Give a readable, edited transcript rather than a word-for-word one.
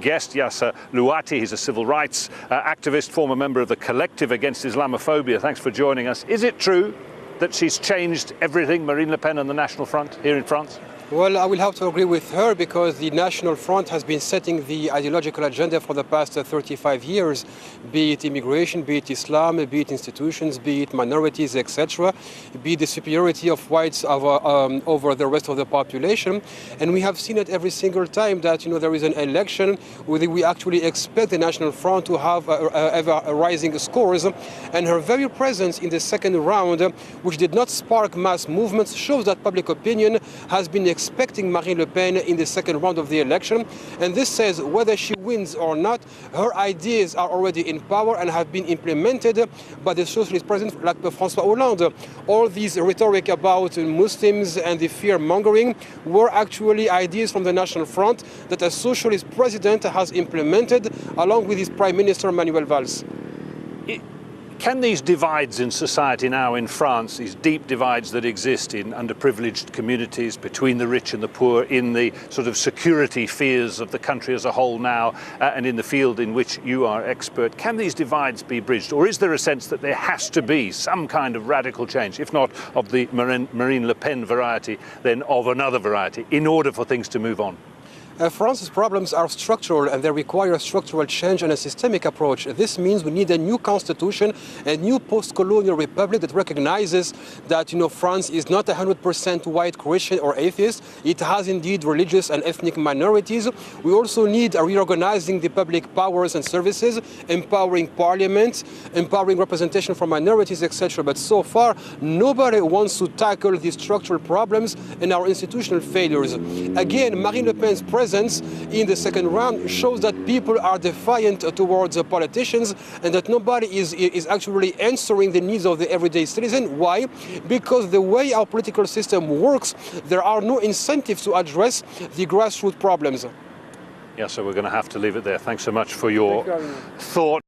guest, Yasser Louati. He's a civil rights activist, former member of the Collective Against Islamophobia. Thanks for joining us. Is it true that she's changed everything, Marine Le Pen and the National Front here in France? Well, I will have to agree with her because the National Front has been setting the ideological agenda for the past 35 years, be it immigration, be it Islam, be it institutions, be it minorities, etc., be it the superiority of whites over the rest of the population. And we have seen it every single time that there is an election where we actually expect the National Front to have ever rising scores. And her very presence in the second round, which did not spark mass movements, shows that public opinion has been expecting Marine Le Pen in the second round of the election. And this says whether she wins or not, her ideas are already in power and have been implemented by the socialist president like François Hollande. All these rhetoric about Muslims and the fear-mongering were actually ideas from the National Front that a socialist president has implemented along with his Prime Minister Manuel Valls. Can these divides in society now in France, these deep divides that exist in underprivileged communities, between the rich and the poor, in the sort of security fears of the country as a whole now, and in the field in which you are expert, can these divides be bridged? Or is there a sense that there has to be some kind of radical change, if not of the Marine Le Pen variety, then of another variety, in order for things to move on? France's problems are structural and they require a structural change and a systemic approach. This means we need a new constitution, a new post-colonial republic that recognizes that France is not 100% white, Christian or atheist. It has indeed religious and ethnic minorities. We also need a reorganizing the public powers and services, empowering parliament, empowering representation for minorities, etc. But so far, nobody wants to tackle these structural problems and our institutional failures. Again, Marine Le Pen's presence in the second round shows that people are defiant towards politicians and that nobody is actually answering the needs of the everyday citizen. Why? Because the way our political system works, there are no incentives to address the grassroots problems. Yeah, so we're going to have to leave it there. Thanks so much for your thought.